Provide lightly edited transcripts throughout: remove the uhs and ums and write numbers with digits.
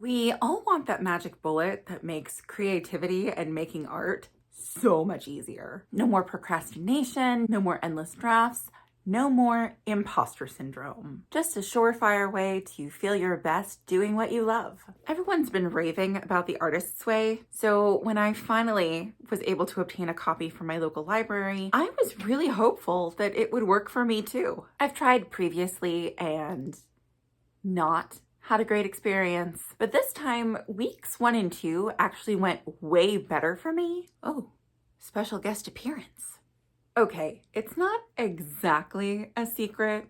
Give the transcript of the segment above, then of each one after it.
We all want that magic bullet that makes creativity and making art so much easier. No more procrastination, no more endless drafts, no more imposter syndrome. Just a surefire way to feel your best doing what you love. Everyone's been raving about The Artist's Way, so when I finally was able to obtain a copy from my local library, I was really hopeful that it would work for me too. I've tried previously and not had a great experience, but this time weeks 1 and 2 actually went way better for me. Oh, special guest appearance. Okay, it's not exactly a secret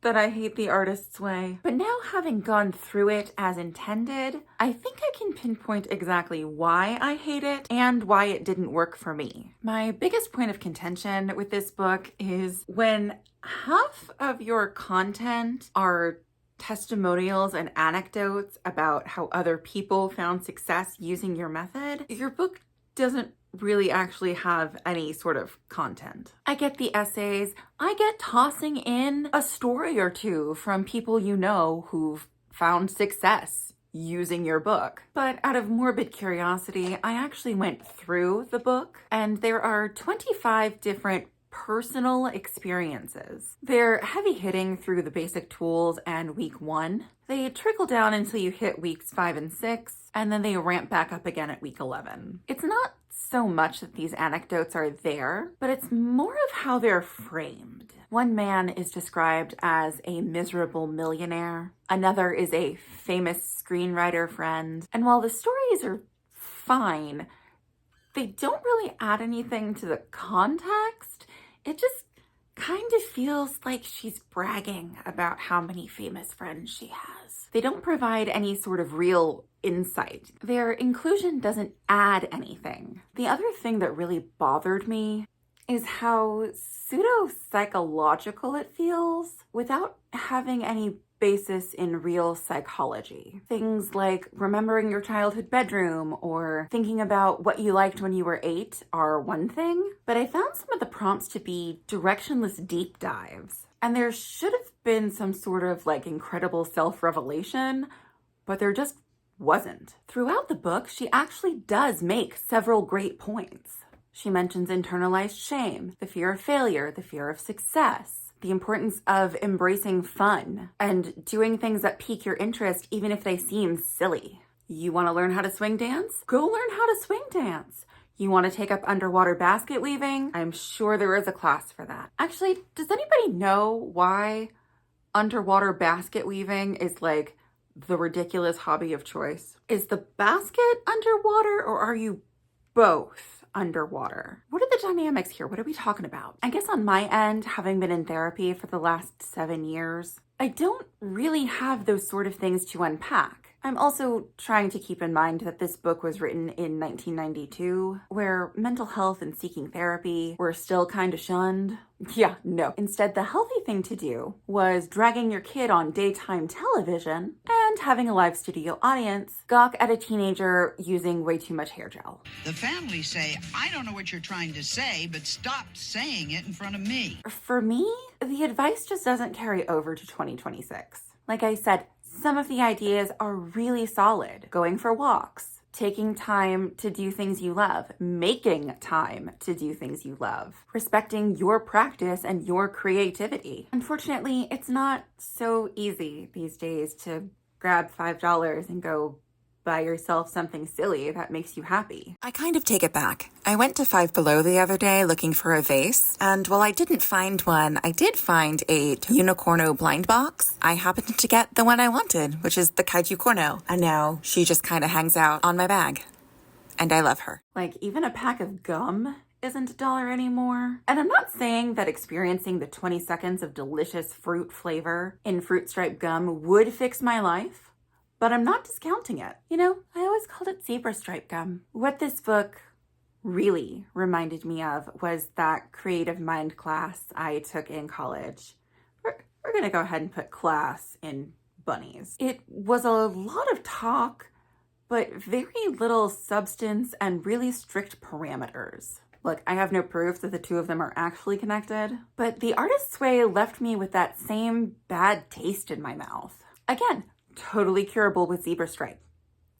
that I hate The Artist's Way, but now having gone through it as intended, I think I can pinpoint exactly why I hate it and why it didn't work for me. My biggest point of contention with this book is when half of your content are testimonials and anecdotes about how other people found success using your method, your book doesn't really actually have any sort of content. I get the essays, I get tossing in a story or two from people you know who've found success using your book. But out of morbid curiosity, I actually went through the book, and there are 25 different personal experiences. They're heavy hitting through the basic tools and week 1. They trickle down until you hit weeks 5 and 6, and then they ramp back up again at week 11. It's not so much that these anecdotes are there, but it's more of how they're framed. One man is described as a miserable millionaire. Another is a famous screenwriter friend. And while the stories are fine, they don't really add anything to the context. It just kind of feels like she's bragging about how many famous friends she has. They don't provide any sort of real insight. Their inclusion doesn't add anything. The other thing that really bothered me is how pseudo-psychological it feels without having any basis in real psychology. Things like remembering your childhood bedroom or thinking about what you liked when you were 8 are one thing, but I found some of the prompts to be directionless deep dives. And there should have been some sort of incredible self-revelation, but there just wasn't. Throughout the book, she actually does make several great points. She mentions internalized shame, the fear of failure, the fear of success, the importance of embracing fun and doing things that pique your interest even if they seem silly. You want to learn how to swing dance? Go learn how to swing dance. You want to take up underwater basket weaving? I'm sure there is a class for that. Actually, does anybody know why underwater basket weaving is the ridiculous hobby of choice? Is the basket underwater or are you both underwater? What are the dynamics here? What are we talking about? I guess on my end, having been in therapy for the last 7 years, I don't really have those sort of things to unpack. I'm also trying to keep in mind that this book was written in 1992, where mental health and seeking therapy were still kind of shunned. Yeah, no. Instead, the healthy thing to do was dragging your kid on daytime television and having a live studio audience gawk at a teenager using way too much hair gel. The family say, I don't know what you're trying to say, but stop saying it in front of me. For me, the advice just doesn't carry over to 2026. Like I said, some of the ideas are really solid. Going for walks, taking time to do things you love, making time to do things you love, respecting your practice and your creativity. Unfortunately, it's not so easy these days to grab $5 and go buy yourself something silly that makes you happy. I kind of take it back. I went to Five Below the other day looking for a vase, and while I didn't find one, I did find a unicorno blind box. I happened to get the one I wanted, which is the kaiju corno, and now she just kind of hangs out on my bag. And I love her. Even a pack of gum isn't $1 anymore. And I'm not saying that experiencing the 20 seconds of delicious fruit flavor in fruit stripe gum would fix my life, but I'm not discounting it. I always called it zebra stripe gum. What this book really reminded me of was that creative mind class I took in college. We're gonna go ahead and put class in bunnies. It was a lot of talk, but very little substance and really strict parameters. Look, I have no proof that the two of them are actually connected, but The Artist's Way left me with that same bad taste in my mouth. Again, totally curable with zebra stripe.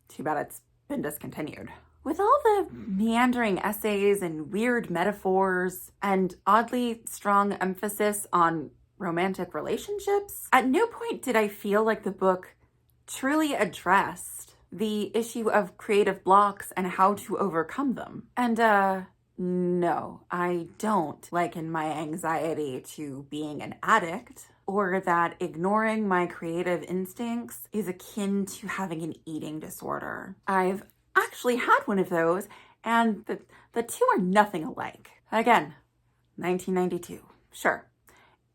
Too bad it's been discontinued. With all the meandering essays and weird metaphors and oddly strong emphasis on romantic relationships, at no point did I feel like the book truly addressed the issue of creative blocks and how to overcome them. And no, I don't liken my anxiety to being an addict, or that ignoring my creative instincts is akin to having an eating disorder. I've actually had one of those, and the two are nothing alike. Again, 1992. Sure,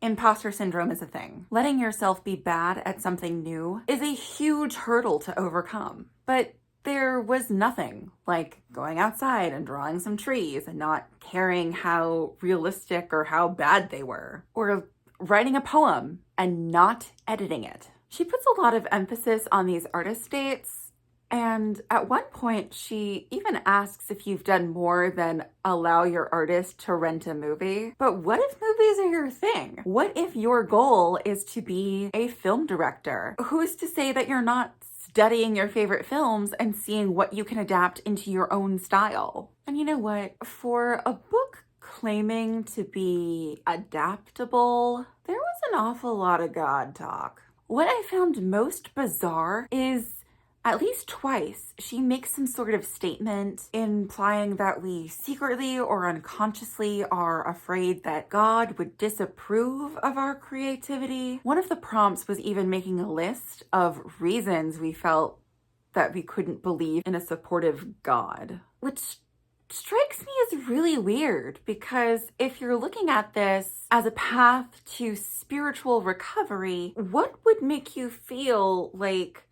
imposter syndrome is a thing. Letting yourself be bad at something new is a huge hurdle to overcome. But there was nothing like going outside and drawing some trees and not caring how realistic or how bad they were, or writing a poem and not editing it. She puts a lot of emphasis on these artist dates, and at one point she even asks if you've done more than allow your artist to rent a movie. But what if movies are your thing? What if your goal is to be a film director? Who's to say that you're not studying your favorite films and seeing what you can adapt into your own style? And you know what? For a book claiming to be adaptable, there was an awful lot of God talk. What I found most bizarre is at least twice she makes some sort of statement implying that we secretly or unconsciously are afraid that God would disapprove of our creativity. One of the prompts was even making a list of reasons we felt that we couldn't believe in a supportive God, which strikes me as really weird, because if you're looking at this as a path to spiritual recovery, what would make you feel like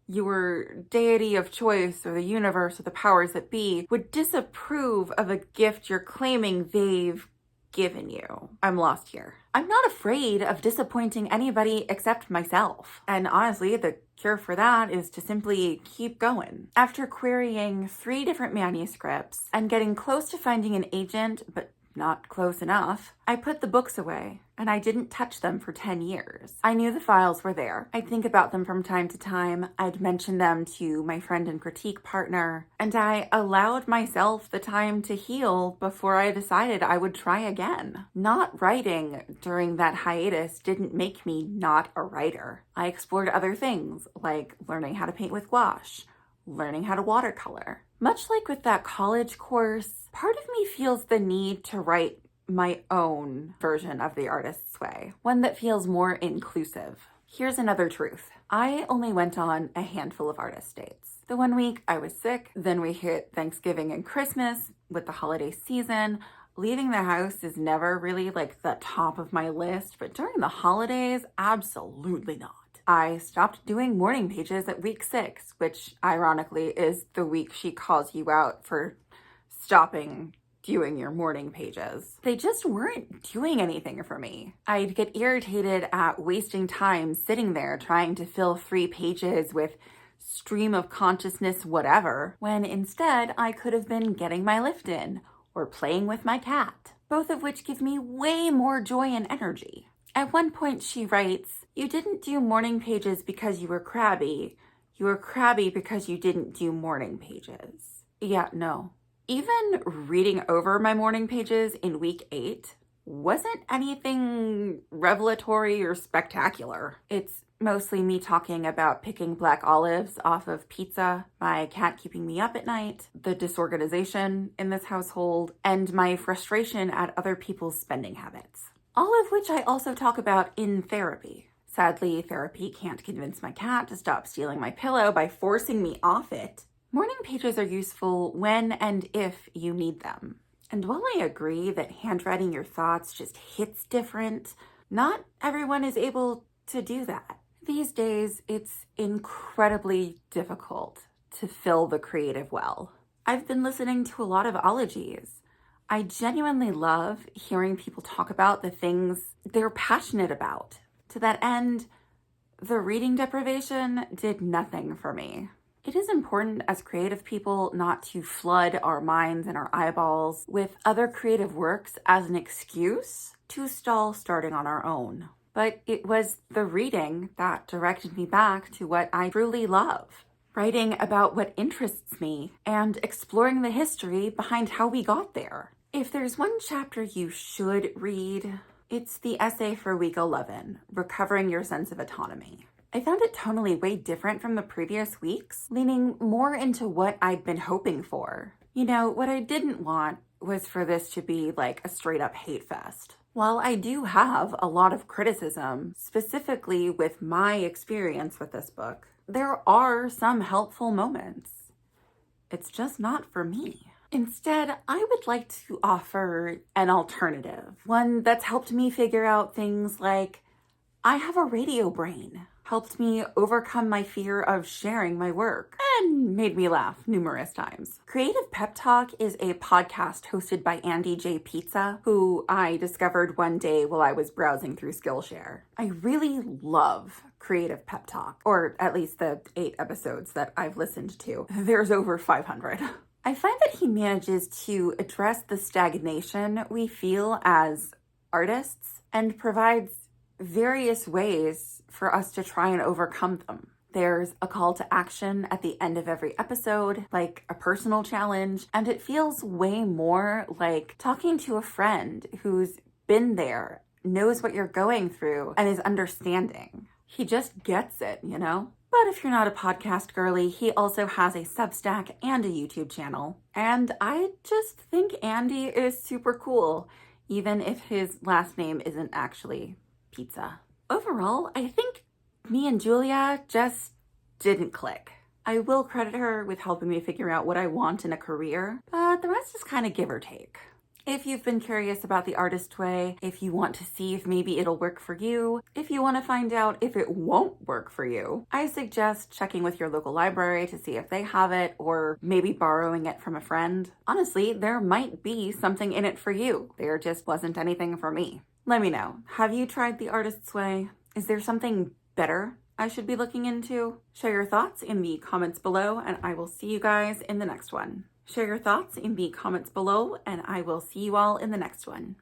your deity of choice or the universe or the powers that be would disapprove of a gift you're claiming they've given you? I'm lost here. I'm not afraid of disappointing anybody except myself. And honestly, the cure for that is to simply keep going. After querying 3 different manuscripts and getting close to finding an agent, but not close enough, I put the books away and I didn't touch them for 10 years. I knew the files were there. I'd think about them from time to time. I'd mention them to my friend and critique partner, and I allowed myself the time to heal before I decided I would try again. Not writing during that hiatus didn't make me not a writer. I explored other things, like learning how to paint with gouache, learning how to watercolor. Much like with that college course, part of me feels the need to write my own version of the artist's way, one that feels more inclusive. Here's another truth. I only went on a handful of artist dates. The one week I was sick, then we hit Thanksgiving and Christmas with the holiday season. Leaving the house is never really like the top of my list, but during the holidays, absolutely not. I stopped doing morning pages at week 6, which ironically is the week she calls you out for stopping doing your morning pages. They just weren't doing anything for me. I'd get irritated at wasting time sitting there trying to fill 3 pages with stream of consciousness whatever, when instead I could have been getting my lift in or playing with my cat, both of which give me way more joy and energy. At one point she writes, "You didn't do morning pages because you were crabby. You were crabby because you didn't do morning pages." Yeah, no. Even reading over my morning pages in week 8 wasn't anything revelatory or spectacular. It's mostly me talking about picking black olives off of pizza, my cat keeping me up at night, the disorganization in this household, and my frustration at other people's spending habits. All of which I also talk about in therapy. Sadly, therapy can't convince my cat to stop stealing my pillow by forcing me off it. Morning pages are useful when and if you need them. And while I agree that handwriting your thoughts just hits different, not everyone is able to do that. These days, it's incredibly difficult to fill the creative well. I've been listening to a lot of ologies. I genuinely love hearing people talk about the things they're passionate about. To that end, the reading deprivation did nothing for me. It is important as creative people not to flood our minds and our eyeballs with other creative works as an excuse to stall starting on our own. But it was the reading that directed me back to what I truly love, writing about what interests me, and exploring the history behind how we got there. If there's one chapter you should read, it's the essay for week 11, Recovering Your Sense of Autonomy. I found it tonally way different from the previous weeks, leaning more into what I'd been hoping for. You know, what I didn't want was for this to be like a straight up hate fest. While I do have a lot of criticism, specifically with my experience with this book, there are some helpful moments. It's just not for me. Instead, I would like to offer an alternative, one that's helped me figure out things like I have a radio brain, helped me overcome my fear of sharing my work, and made me laugh numerous times. Creative Pep Talk is a podcast hosted by Andy J. Pizza, who I discovered one day while I was browsing through Skillshare. I really love Creative Pep Talk, or at least the 8 episodes that I've listened to. There's over 500. I find that he manages to address the stagnation we feel as artists and provides various ways for us to try and overcome them. There's a call to action at the end of every episode, like a personal challenge, and it feels way more like talking to a friend who's been there, knows what you're going through, and is understanding. He just gets it, you know? But if you're not a podcast girly, he also has a Substack and a YouTube channel. And I just think Andy is super cool, even if his last name isn't actually Pizza. Overall, I think me and Julia just didn't click. I will credit her with helping me figure out what I want in a career, but the rest is kind of give or take. If you've been curious about the artist way, if you want to see if maybe it'll work for you, if you want to find out if it won't work for you, I suggest checking with your local library to see if they have it, or maybe borrowing it from a friend. Honestly, there might be something in it for you. There just wasn't anything for me. Let me know. Have you tried the artist's way? Is there something better I should be looking into? Share your thoughts in the comments below, and I will see you guys in the next one. Share your thoughts in the comments below, and I will see you all in the next one.